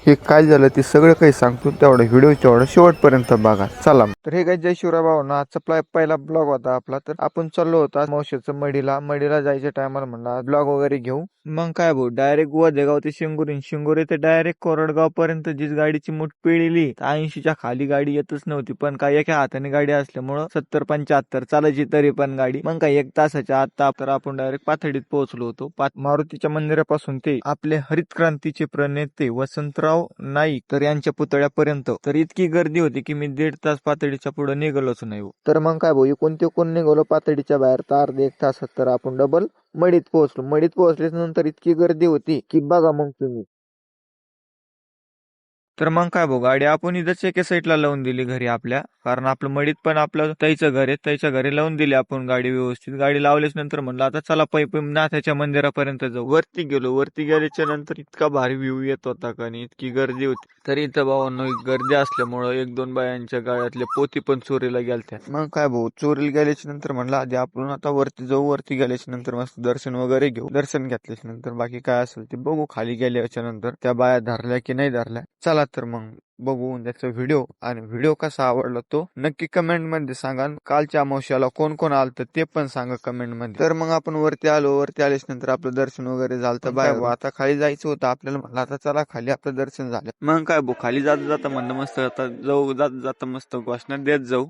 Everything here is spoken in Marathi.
हे काय झालं ते सगळं काही सांगतो, तेवढं व्हिडिओ शेवटपर्यंत बघा. चला तर हे काय जय शिवराय भावना, आजचा पहिला ब्लॉग होता आपला. तर आपण चाललो होता मावशीचं मडीला जायच्या टायमाला म्हणला ब्लॉग वगैरे घेऊ. मग काय भाऊ डायरेक्ट वदेगाव ते शिंगोरी ते डायरेक्ट कोरडगाव पर्यंत जीच गाडीची मूठ पिळली 80च्या खाली गाडी येतच नव्हती. पण काय एका हाताने गाडी असल्यामुळं 70-75 चालायची तरी पण गाडी. मग काय 1 तासाच्या आत तर आपण डायरेक्ट पाथडीत पोहोचलो होतो. मारुतीच्या मंदिरापासून ते आपले हरित क्रांतीचे प्रणेते वसंतराव नाईक तर यांच्या पुतळ्यापर्यंत तर इतकी गर्दी होती की मी 1.5 तास पातळीच्या पुढे निघालोच नाही. तर मग काय भाऊ कोण निघालो पातळीच्या बाहेर तर अर्धा 1 तासात तर आपण डबल मडीत पोहोचलो. मडीत पोहोचल्याच्या नंतर इतकी गर्दी होती की बघा मग तुम्ही. तर मग काय भाऊ गाडी आपण इथंच एका साईडला लावून दिली घरी आपल्या, कारण आपलं मडीत पण आपलं त्याच्या घरी लावून दिली आपण गाडी व्यवस्थित. गाडी लावल्याच नंतर म्हणलं आता चला पै नाथाच्या मंदिरापर्यंत जाऊ. वरती गेल्याच्या नंतर इतका भारी व्ह्यू येत होता का नाही, इतकी गर्दी होती. तरी इथं भावांनो गर्दी असल्यामुळं 1-2 बायांच्या गाड्यातले पोती पण चोरीला गेलत्या. मग काय भाऊ चोरीला गेल्याच्या नंतर म्हणलं आधी आपण आता वरती जाऊ. वरती गेल्याच्या नंतर मस्त दर्शन वगैरे घेऊ. दर्शन घेतल्याच्या नंतर बाकी काय असेल ते बघू. खाली गेल्याच्या नंतर त्या बाया धरल्या की नाही धरल्या. चला तर मग बघू त्याचा व्हिडिओ. आणि व्हिडिओ कसा आवडला तो नक्की कमेंट मध्ये सांगा. कालच्या अमावस्याला कोण आलं ते पण सांगा कमेंट मध्ये. तर मग आपण वरती आल्याच्या नंतर आपलं दर्शन वगैरे झालं. तर बाय आता खाली जायचं होतं आपल्याला. म्हणलं आता चला खाली आपलं दर्शन झालं. मग काय खाली जाता म्हणलं मस्त आता जाऊ जाता मस्त घोषणा देत जाऊ.